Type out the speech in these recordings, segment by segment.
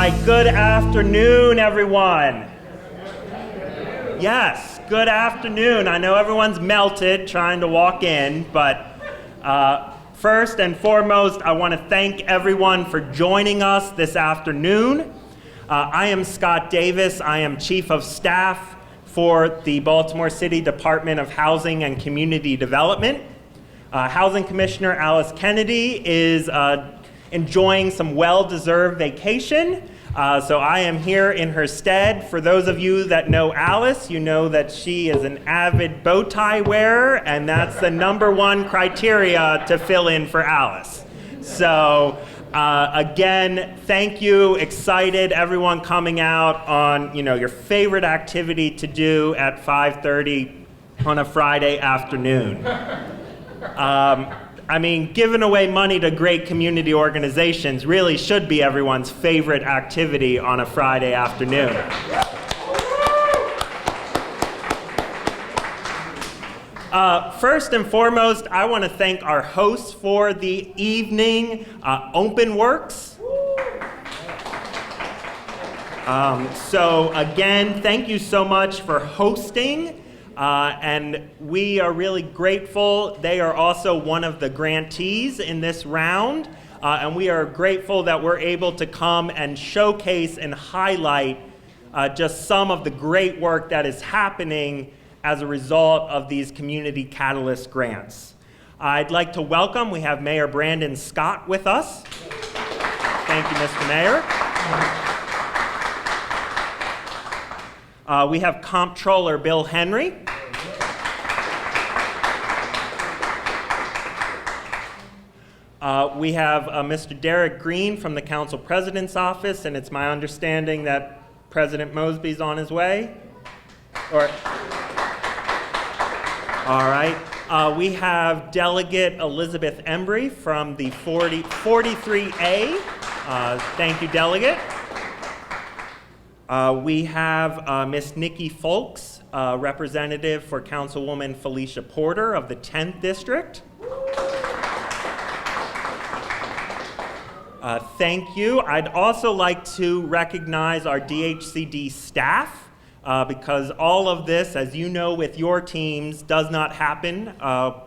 right, good afternoon, everyone. Yes, good afternoon. I know everyone's melted trying to walk in, but first and foremost, I want to thank everyone for joining us this afternoon. I am Scott Davis. I am Chief of Staff for the Baltimore City Department of Housing and Community Development. Housing Commissioner Alice Kennedy is enjoying some well-deserved vacation, so I am here in her stead. For those of you that know Alice, you know that she is an avid bow tie wearer, and that's the #1 criteria to fill in for Alice. So again, thank you. Excited, everyone coming out on your favorite activity to do at 5:30 on a Friday afternoon. I mean, giving away money to great community organizations really should be everyone's favorite activity on a Friday afternoon. First and foremost, I want to thank our hosts for the evening, OpenWorks. So again, thank you so much for hosting. And we are really grateful. They are also one of the grantees in this round, and we are grateful that we're able to come and showcase and highlight just some of the great work that is happening as a result of these Community Catalyst grants. I'd like to welcome, we have Mayor Brandon Scott with us. Thank you, Mr. Mayor. We have Comptroller Bill Henry. We have Mr. Derek Green from the Council President's Office, and it's my understanding that President Mosby's on his way. All right. We have Delegate Elizabeth Embry from the 43A. Thank you, Delegate. We have Miss Nikki Folks, representative for Councilwoman Felicia Porter of the 10th District. Thank you. I'd also like to recognize our DHCD staff because all of this, as you know with your teams, does not happen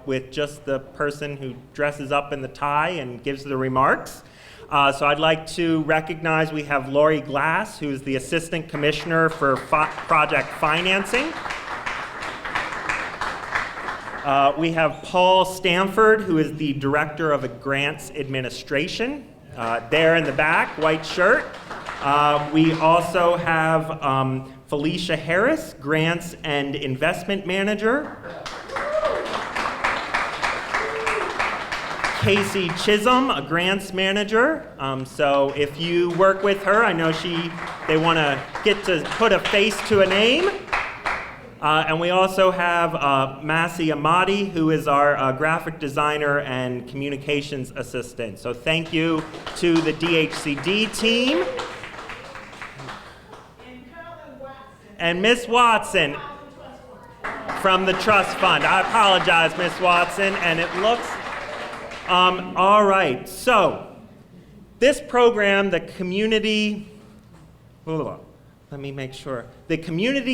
with just the person who dresses up in the tie and gives the remarks. So I'd like to recognize we have Lori Glass, who is the Assistant Commissioner for Project Financing. We have Paul Stanford, who is the Director of Grants Administration, there in the back, white shirt. We also have Felicia Harris, Grants and Investment Manager. Casey Chisholm, a grants manager. So if you work with her, I know they want to get to put a face to a name. And we also have Massey Amati, who is our graphic designer and communications assistant. So thank you to the DHCD team. And Miss Watson from the Trust Fund. I apologize, Miss Watson, and it looks... all right, so this program, the Community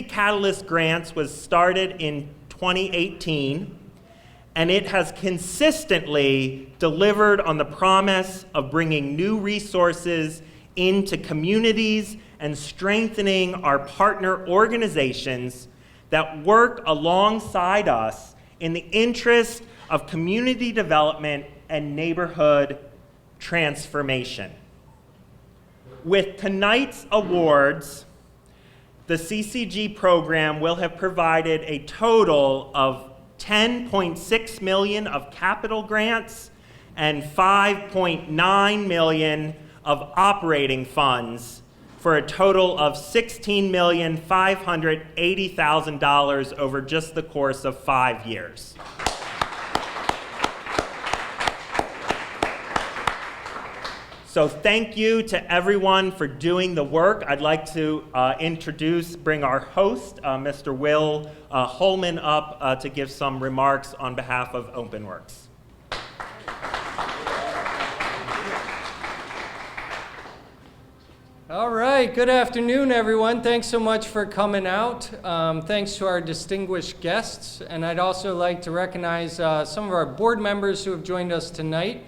Catalyst Grants was started in 2018, and it has consistently delivered on the promise of bringing new resources into communities and strengthening our partner organizations that work alongside us in the interest of community development and neighborhood transformation. With tonight's awards, the CCG program will have provided a total of $10.6 million of capital grants and $5.9 million of operating funds for a total of $16,580,000 over just the course of 5 years. So thank you to everyone for doing the work. I'd like to bring our host, Mr. Will Holman, up to give some remarks on behalf of OpenWorks. All right, good afternoon, everyone. Thanks so much for coming out. Thanks to our distinguished guests. And I'd also like to recognize some of our board members who have joined us tonight.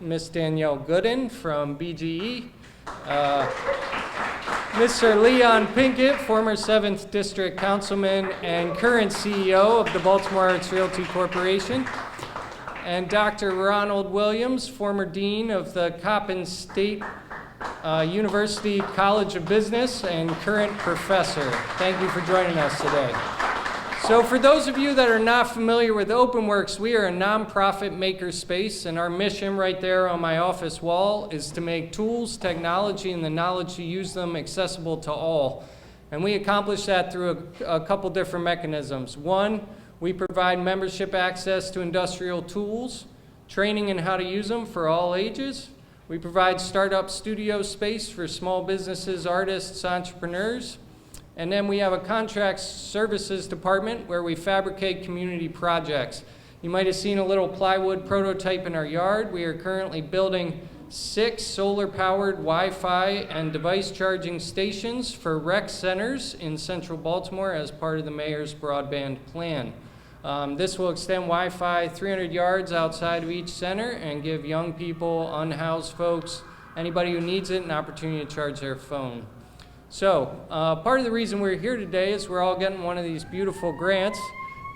Ms. Danielle Gooden from BGE. Mr. Leon Pinkett, former 7th District Councilman and current CEO of the Baltimore Arts Realty Corporation. And Dr. Ronald Williams, former Dean of the Coppin State University College of Business and current professor. Thank you for joining us today. So for those of you that are not familiar with OpenWorks, we are a nonprofit makerspace, and our mission right there on my office wall is to make tools, technology, and the knowledge to use them accessible to all. And we accomplish that through a couple different mechanisms. One, we provide membership access to industrial tools, training in how to use them for all ages. We provide startup studio space for small businesses, artists, entrepreneurs. And then we have a contract services department where we fabricate community projects. You might have seen a little plywood prototype in our yard. We are currently building 6 solar-powered Wi-Fi and device charging stations for rec centers in central Baltimore as part of the mayor's broadband plan. This will extend Wi-Fi 300 yards outside of each center and give young people, unhoused folks, anybody who needs it, an opportunity to charge their phone. So part of the reason we're here today is we're all getting one of these beautiful grants,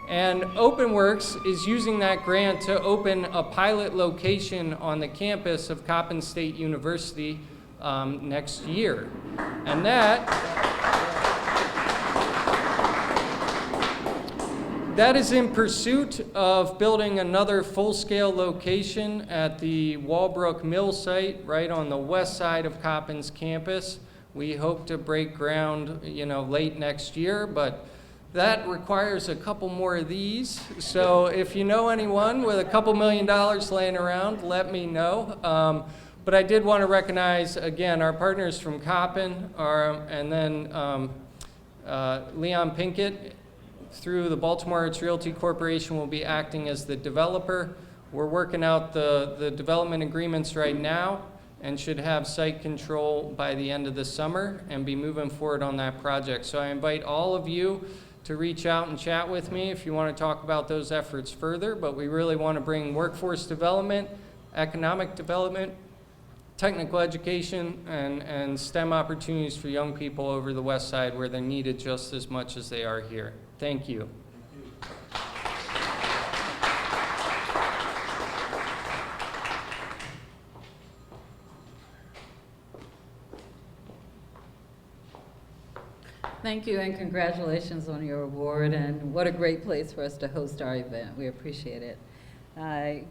and OpenWorks is using that grant to open a pilot location on the campus of Coppin State University next year. And that is in pursuit of building another full-scale location at the Walbrook Mill site right on the west side of Coppin's campus. We hope to break ground, late next year, but that requires a couple more of these. So if you know anyone with a couple $1 million laying around, let me know. But I did want to recognize, again, our partners from Coppin, and then Leon Pinkett, through the Baltimore Arts Realty Corporation, will be acting as the developer. We're working out the development agreements right now and should have site control by the end of the summer and be moving forward on that project. So I invite all of you to reach out and chat with me if you want to talk about those efforts further, but we really want to bring workforce development, economic development, technical education, and STEM opportunities for young people over the west side where they're needed just as much as they are here. Thank you. Thank you, and congratulations on your award, and what a great place for us to host our event. We appreciate it.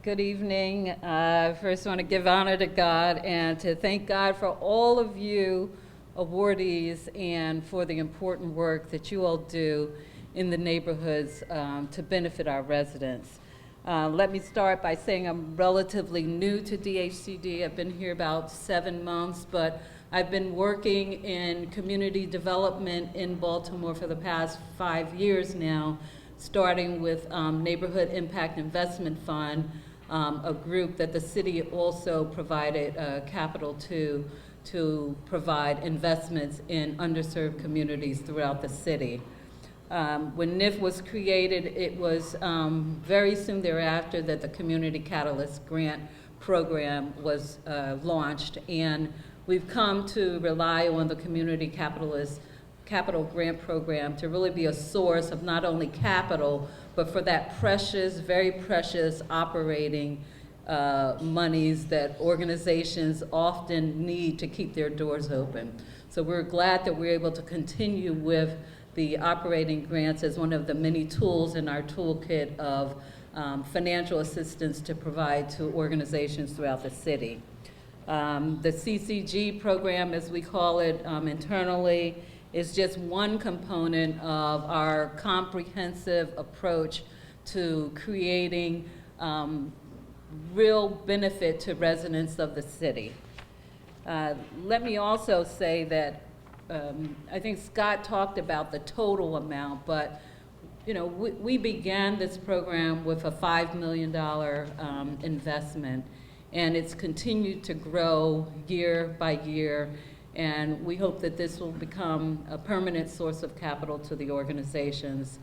Good evening. First, I want to give honor to God and to thank God for all of you awardees and for the important work that you all do in the neighborhoods to benefit our residents. Let me start by saying I'm relatively new to DHCD. I've been here about 7 months, but I've been working in community development in Baltimore for the past 5 years now, starting with Neighborhood Impact Investment Fund, a group that the city also provided capital to provide investments in underserved communities throughout the city. When NIF was created, it was very soon thereafter that the Community Catalyst Grant Program was launched, and we've come to rely on the Community Capital Grant Program to really be a source of not only capital, but for that precious, very precious operating monies that organizations often need to keep their doors open. So we're glad that we're able to continue with the operating grants as one of the many tools in our toolkit of financial assistance to provide to organizations throughout the city. The CCG program, as we call it internally, is just one component of our comprehensive approach to creating real benefit to residents of the city. Let me also say that I think Scott talked about the total amount, but we began this program with a $5 million investment, and it's continued to grow year by year. And we hope that this will become a permanent source of capital to the organizations.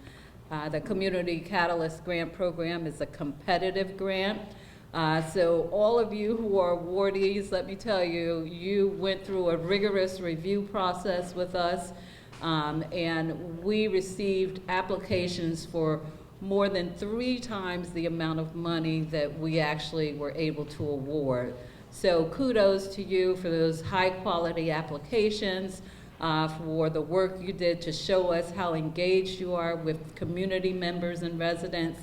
The Community Catalyst Grant Program is a competitive grant. So all of you who are awardees, let me tell you, you went through a rigorous review process with us, and we received applications for more than 3 times the amount of money that we actually were able to award. So kudos to you for those high quality applications, for the work you did to show us how engaged you are with community members and residents,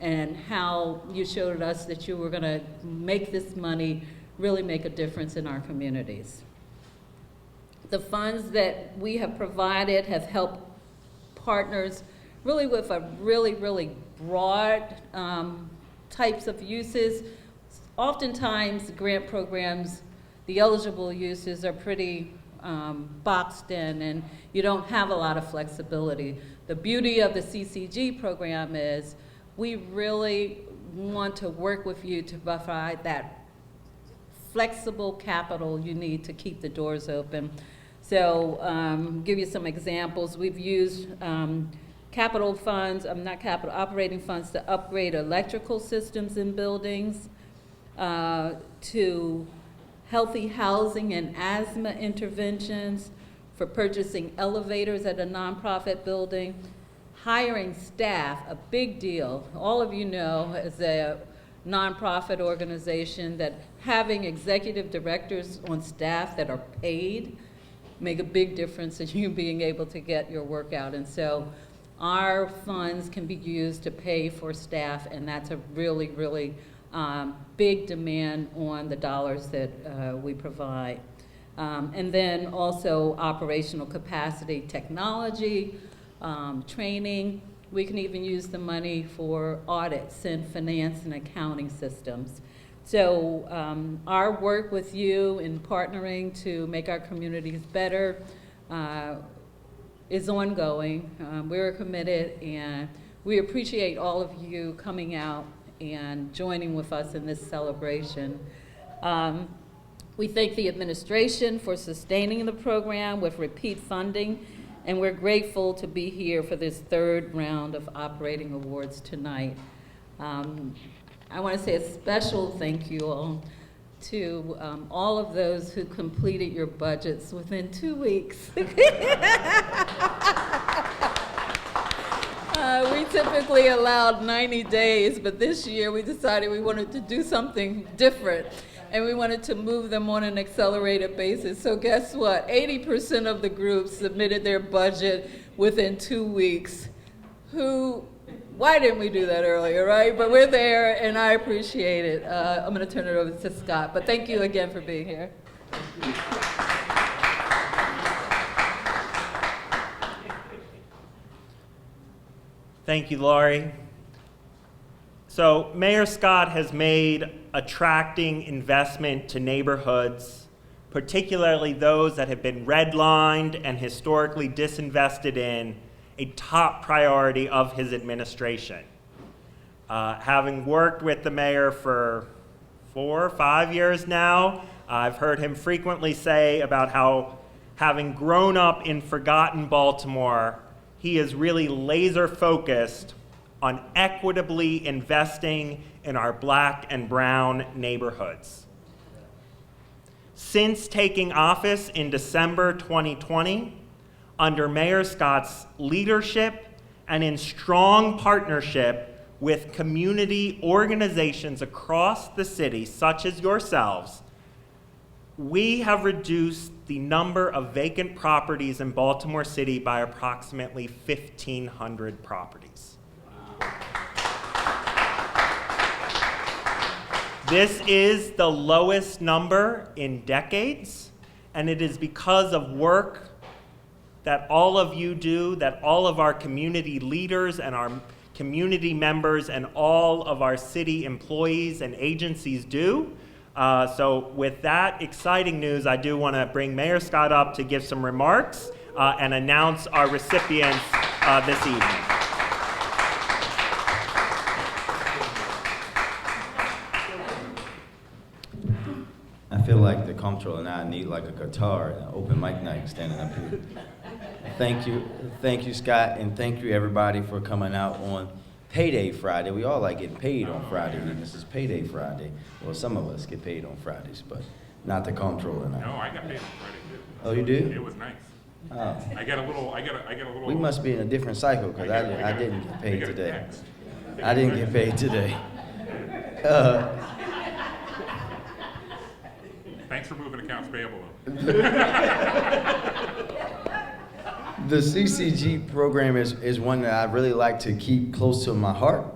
and how you showed us that you were going to make this money really make a difference in our communities. The funds that we have provided have helped partners really with a really broad types of uses. Oftentimes, grant programs, the eligible uses are pretty boxed in, and you don't have a lot of flexibility. The beauty of the CCG program is we really want to work with you to provide that flexible capital you need to keep the doors open. So give you some examples. We've used capital funds, operating funds to upgrade electrical systems in buildings, to healthy housing and asthma interventions, for purchasing elevators at a nonprofit building, hiring staff, a big deal. All of you know, as a nonprofit organization, that having executive directors on staff that are paid make a big difference in you being able to get your work out. And so our funds can be used to pay for staff, and that's a really big demand on the dollars that we provide. And then also operational capacity, technology, training. We can even use the money for audits and finance and accounting systems. So our work with you in partnering to make our communities better is ongoing. We're committed, and we appreciate all of you coming out and joining with us in this celebration. We thank the administration for sustaining the program with repeat funding, and we're grateful to be here for this 3rd round of operating awards tonight. I want to say a special thank you all to all of those who completed your budgets within 2 weeks. We typically allowed 90 days, but this year we decided we wanted to do something different, and we wanted to move them on an accelerated basis. So guess what? 80% of the groups submitted their budget within 2 weeks. Why didn't we do that earlier, right? But we're there, and I appreciate it. I'm going to turn it over to Scott, but thank you again for being here. Thank you, Laurie. So Mayor Scott has made attracting investment to neighborhoods, particularly those that have been redlined and historically disinvested in, a top priority of his administration. Having worked with the mayor for 4 or 5 years now, I've heard him frequently say about how, having grown up in forgotten Baltimore, he is really laser focused on equitably investing in our Black and brown neighborhoods. Since taking office in December 2020, under Mayor Scott's leadership and in strong partnership with community organizations across the city, such as yourselves, we have reduced the number of vacant properties in Baltimore City by approximately 1,500 properties. This is the lowest number in decades, and it is because of work that all of you do, that all of our community leaders and our community members and all of our city employees and agencies do. So with that exciting news, I do want to bring Mayor Scott up to give some remarks and announce our recipients this evening. I feel like the comptroller, now I need like a guitar and an open mic night standing up here. Thank you, Scott, and thank you everybody for coming out on Payday Friday. We all like getting paid on Friday, and this is Payday Friday. Well, some of us get paid on Fridays, but not the comptroller night. No, I got paid on Friday too. Oh, you do? It was nice. Oh. I got a little. We must be in a different cycle because I didn't get paid today. Text. I didn't get paid today. Thanks for moving accounts payable. The CCG program is one that I really like to keep close to my heart,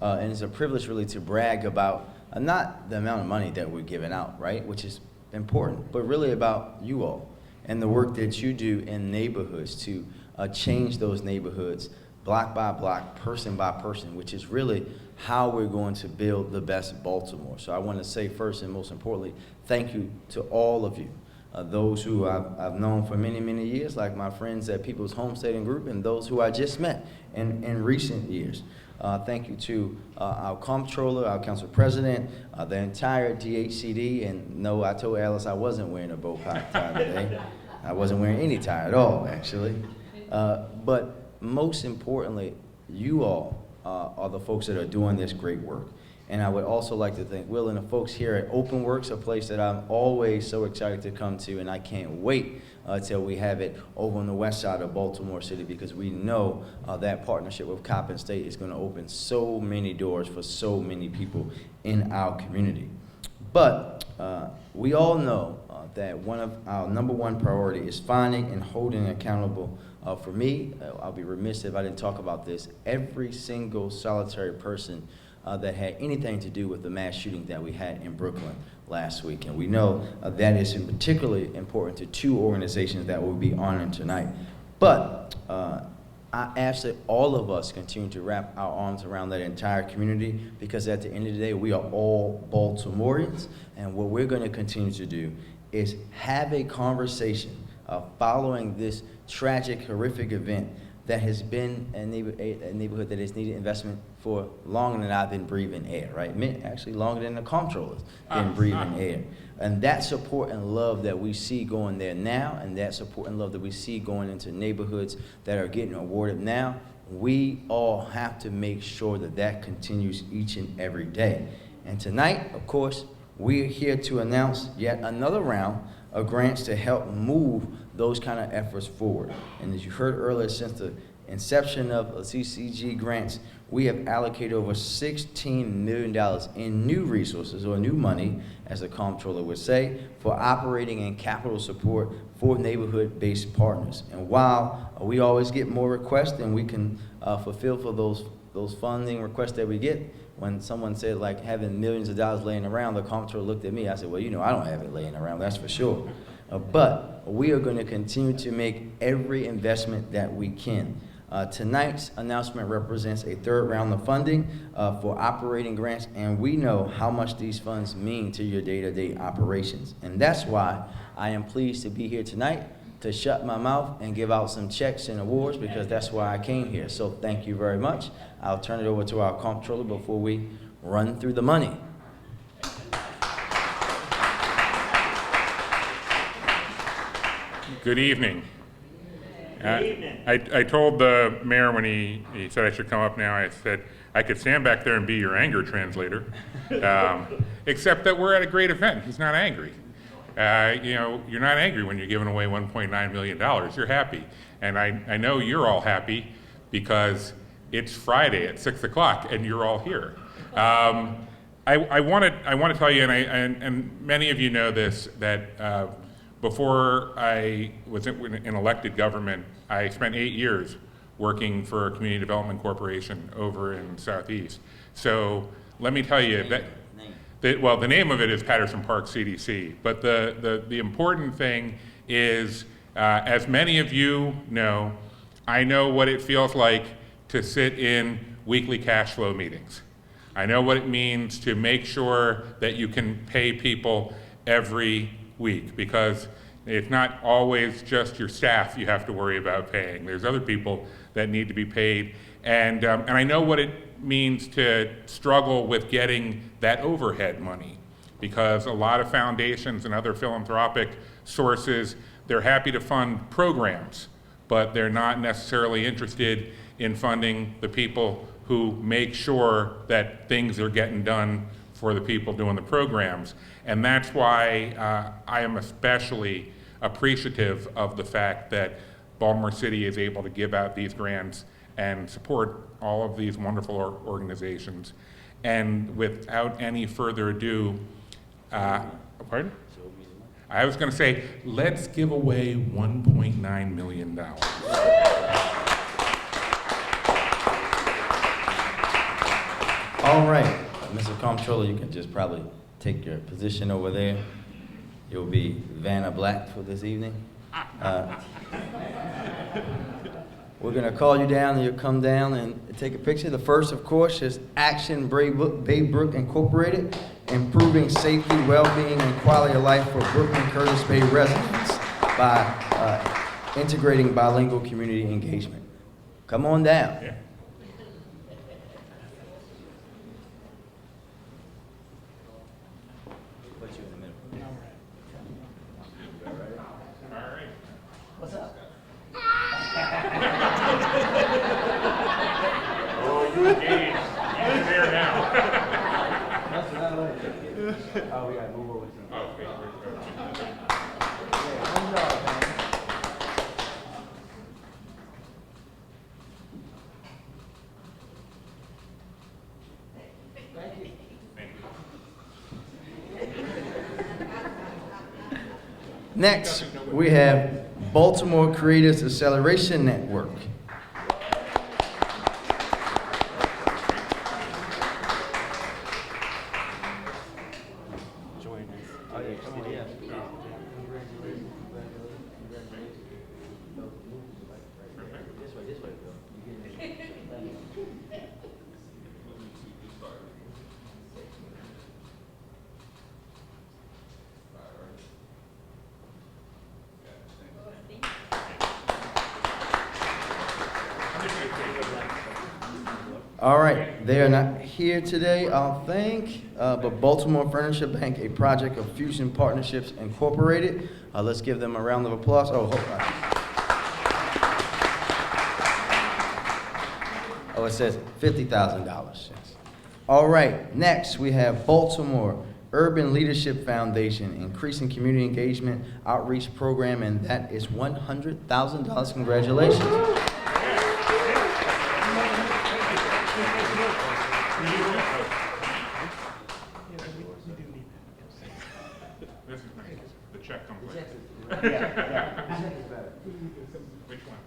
and it's a privilege really to brag about not the amount of money that we're giving out, right, which is important, but really about you all and the work that you do in neighborhoods to change those neighborhoods block by block, person by person, which is really how we're going to build the best Baltimore. So I want to say first and most importantly, thank you to all of you. Those who I've known for many, many years, like my friends at People's Homesteading Group, and those who I just met in recent years. Thank you to our comptroller, our council president, the entire DHCD, and no, I told Alice I wasn't wearing a bow tie today. I wasn't wearing any tie at all, actually. But most importantly, you all are the folks that are doing this great work. And I would also like to thank Will and the folks here at Open Works, a place that I'm always so excited to come to, and I can't wait till we have it over on the west side of Baltimore City, because we know that partnership with Coppin State is going to open so many doors for so many people in our community. But we all know that one of our #1 priority is finding and holding accountable. For me, I'll be remiss if I didn't talk about this, every single solitary person that had anything to do with the mass shooting that we had in Brooklyn last week. And we know that is particularly important to 2 organizations that we'll be honoring tonight. But I ask that all of us continue to wrap our arms around that entire community, because at the end of the day, we are all Baltimoreans, and what we're going to continue to do is have a conversation following this tragic, horrific event that has been a neighborhood that has needed investment for longer than I've been breathing air, right? Actually longer than the comptroller's been breathing air. And that support and love that we see going there now, and that support and love that we see going into neighborhoods that are getting awarded now, we all have to make sure that that continues each and every day. And tonight, of course, we're here to announce yet another round of grants to help move those kind of efforts forward. And as you heard earlier, since the inception of CCG grants, we have allocated over $16 million in new resources, or new money, as the comptroller would say, for operating and capital support for neighborhood-based partners. And while we always get more requests than we can fulfill for those funding requests that we get, when someone said like having millions of dollars laying around, the comptroller looked at me. I said, well, you know, I don't have it laying around, that's for sure. But we are going to continue to make every investment that we can. Tonight's announcement represents a 3rd round of funding for operating grants, and we know how much these funds mean to your day-to-day operations. And that's why I am pleased to be here tonight to shut my mouth and give out some checks and awards, because that's why I came here. So thank you very much. I'll turn it over to our comptroller before we run through the money. Good evening. Good evening. I told the mayor when he said I should come up now, I said I could stand back there and be your anger translator, except that we're at a great event. He's not angry. You know, you're not angry when you're giving away $1.9 million. You're happy. And I know you're all happy because it's Friday at 6 o'clock and you're all here. I want to tell you, and many of you know this, that before I was in elected government, I spent 8 years working for a community development corporation over in Southeast. So let me tell you that, well, the name of it is Patterson Park CDC, but the important thing is, as many of you know, I know what it feels like to sit in weekly cash flow meetings. I know what it means to make sure that you can pay people every week, because it's not always just your staff you have to worry about paying. There's other people that need to be paid. And I know what it means to struggle with getting that overhead money. because a lot of foundations and other philanthropic sources, they're happy to fund programs, but they're not necessarily interested in funding the people who make sure that things are getting done for the people doing the programs. And that's why I am especially appreciative of the fact that Baltimore City is able to give out these grants and support all of these wonderful organizations. And without any further ado, pardon? I was going to say, let's give away $1.9 million. All right, Mr. Comptroller, you can just probably take your position over there. You'll be Vanna Black for this evening. We're going to call you down, and you'll come down and take a picture. The first, of course, is Action Baybrook Incorporated, improving safety, well-being, and quality of life for Brooklyn Curtis Bay residents by integrating bilingual community engagement. Come on down. Yeah. What's up? Oh, you engaged. You're there now. That's what I like. Oh, we got to move over. Next, we have Baltimore Creators Acceleration Network. All right, they are not here today, I don't think, but Baltimore Furniture Bank, a project of Fusion Partnerships Incorporated. Let's give them a round of applause. Oh, oh, it says $50,000. Yes. All right, next we have Baltimore Urban Leadership Foundation, increasing community engagement outreach program, and that is $100,000. Congratulations. This is nice. The check comes later. Which one?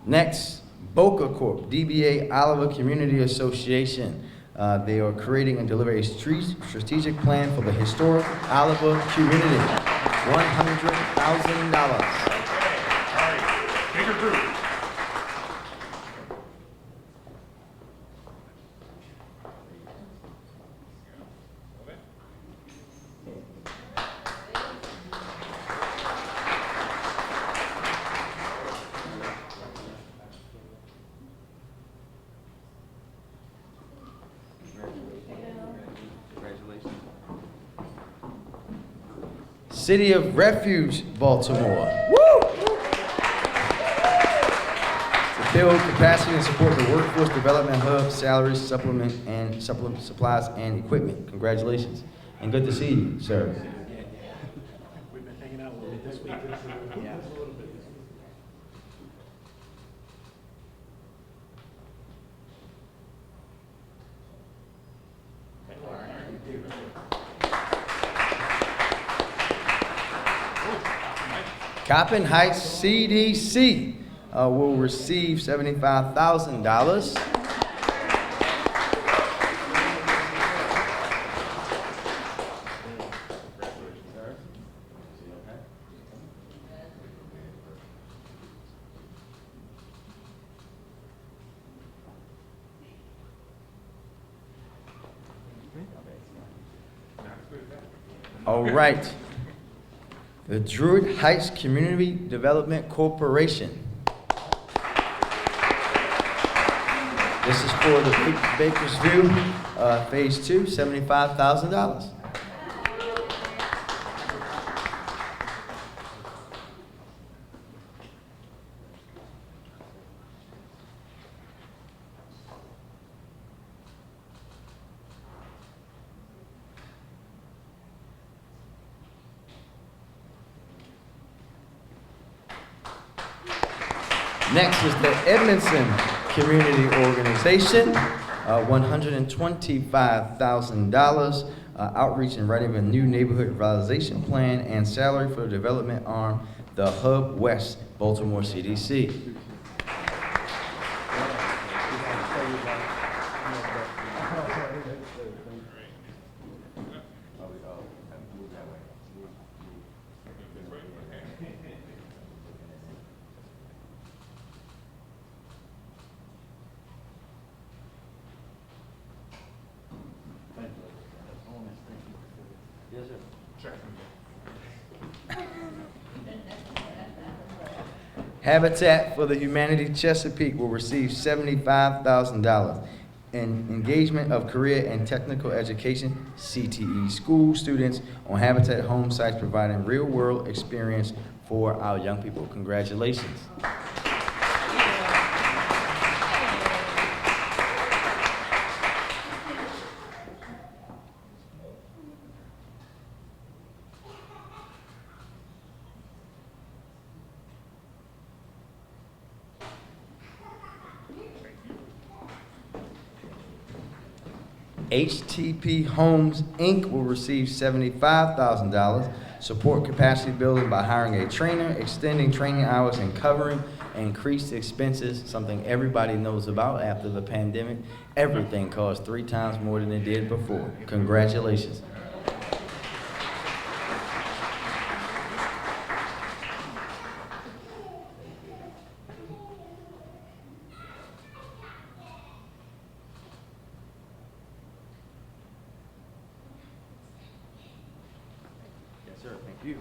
Next, Boca Corp, DBA Oliver Community Association. They are creating and delivering a strategic plan for the historic Oliver community. $100,000. All right. Bigger group. City of Refuge, Baltimore. Woo! To build capacity and support the workforce development hub, salaries, supplement supplies, and equipment. Congratulations. And good to see you, sir. We've been hanging out with you this week. Yeah. Coppin Heights CDC will receive $75,000. All right. the Druid Heights Community Development Corporation. This is for the Bakersville Phase 2, $75,000. Next is the Edmondson Community Organization, $125,000, outreach and writing of a new neighborhood revitalization plan and salary for the development arm, the Hub West, Baltimore CDC. Yes, sir. Habitat for the Humanity Chesapeake will receive $75,000. And engagement of career and technical education, CTE, school students on Habitat home sites providing real-world experience for our young people. Congratulations. HTP Homes, Inc. will receive $75,000. Support capacity building by hiring a trainer, extending training hours, and covering increased expenses, something everybody knows about after the pandemic. Everything costs 3 times more than it did before. Congratulations. Sir, thank you.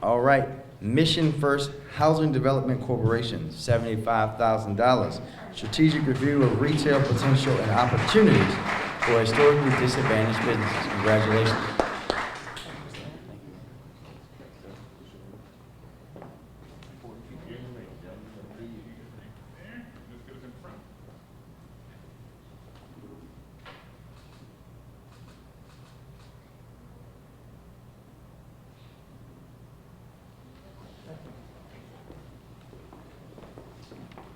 All right, Mission First Housing Development Corporation, $75,000. Strategic review of retail potential and opportunities for historically disadvantaged businesses. Congratulations.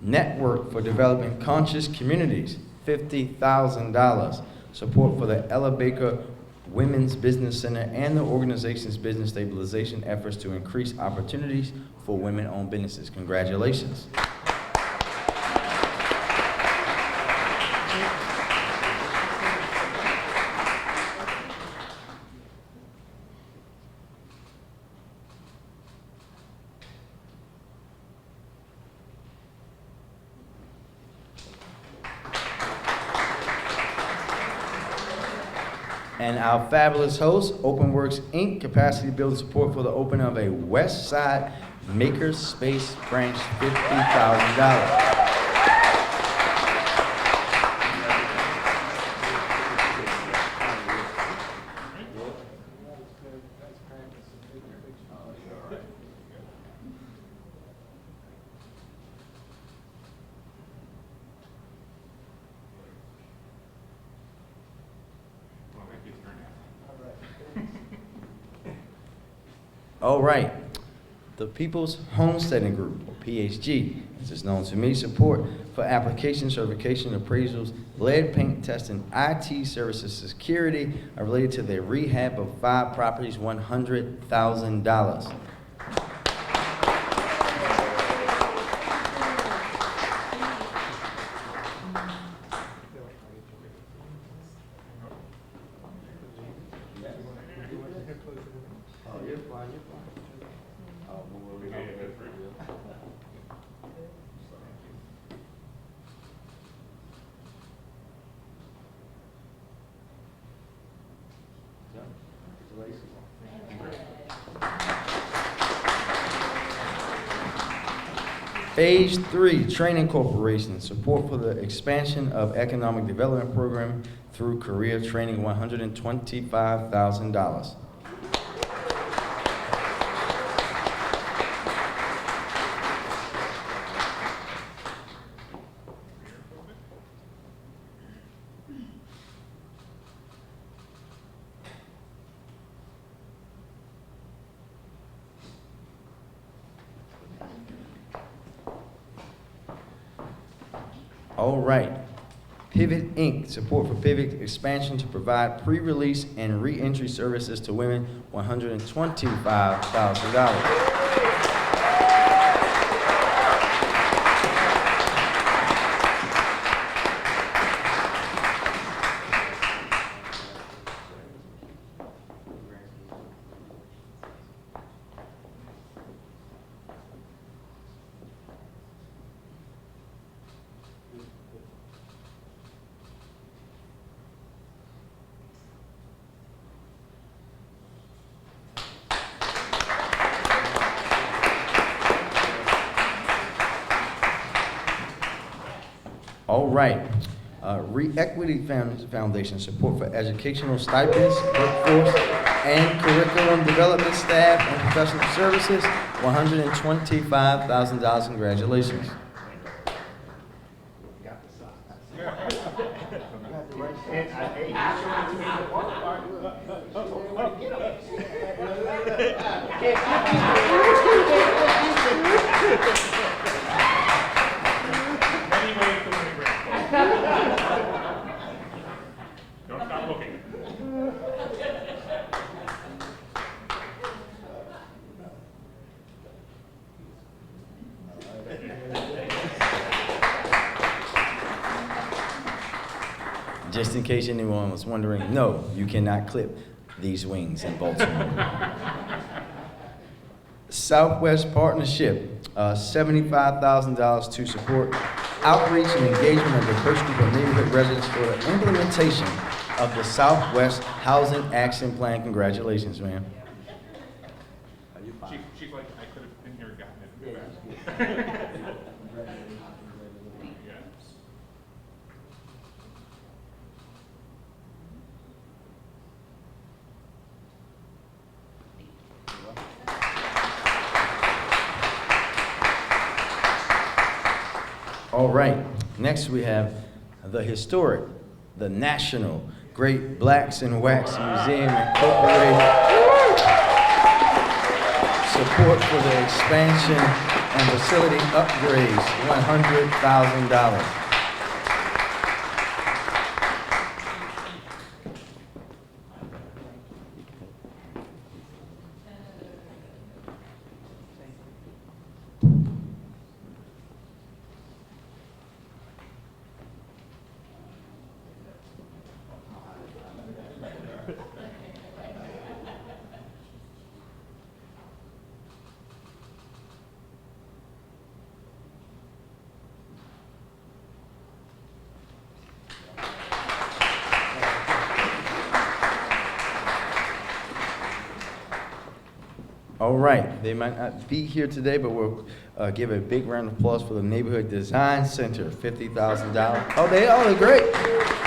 Network for Developing Conscious Communities, $50,000. Support for the Ella Baker Women's Business Center and the organization's business stabilization efforts to increase opportunities for women-owned businesses. Congratulations. And our fabulous host, OpenWorks Inc., capacity building support for the opening of a West Side Maker Space branch, $50,000. All right, the People's Homesteading Group, or PHG, as it's known to me, support for application, certification, appraisals, lead paint testing, IT services, security are related to the rehab of 5 properties, $100,000. Oh, you're fine, you're fine. Oh, Phase 3, Training Corporation, support for the expansion of economic development program through career training, $125,000. All right. Pivot Inc., support for Pivot expansion to provide pre-release and re-entry services to women, $125,000. All right. Re-Equity Foundation, support for educational stipends, workforce, and curriculum development staff and professional services, $125,000. Congratulations. Don't stop looking. Just in case anyone was wondering, no, you cannot clip these wings in Baltimore. Southwest Partnership, $75,000 to support outreach and engagement of the first group of neighborhood residents for the implementation of the Southwest Housing Action Plan. Congratulations, ma'am. She's like, I could have been here and gotten it. All right, next we have the historic, the National Great Blacks in Wax Museum Incorporated. Support for the expansion and facility upgrades, $100,000. All right, they might not be here today, but we'll give a big round of applause for the Neighborhood Design Center, $50,000. Oh, they're great.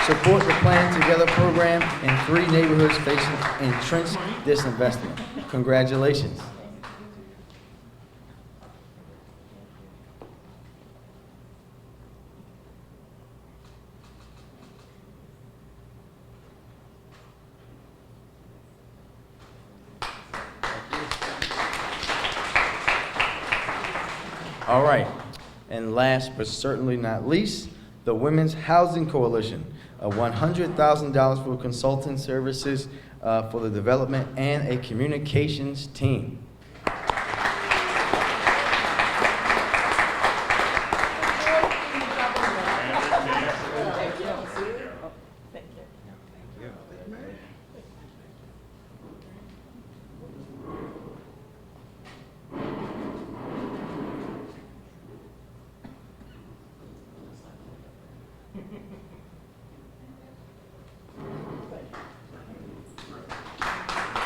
Support the Plan Together program in 3 neighborhoods facing entrenched disinvestment. Congratulations. All right, and last but certainly not least, the Women's Housing Coalition, $100,000 for consulting services for the development and a communications team.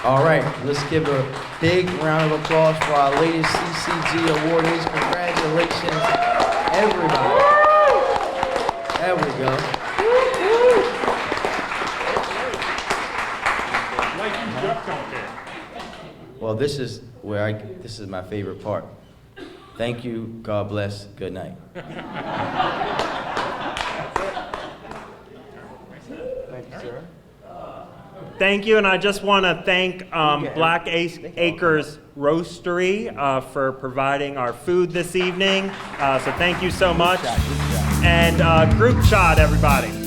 All right, let's give a Big round of applause for our latest CCG awardees. Congratulations, everybody. There we go. Like you just don't care. Well, this is my favorite part. Thank you, God bless, good night. Thank you, and I just want to thank Black Acres Roastery for providing our food this evening. So thank you so much. And group shot, everybody.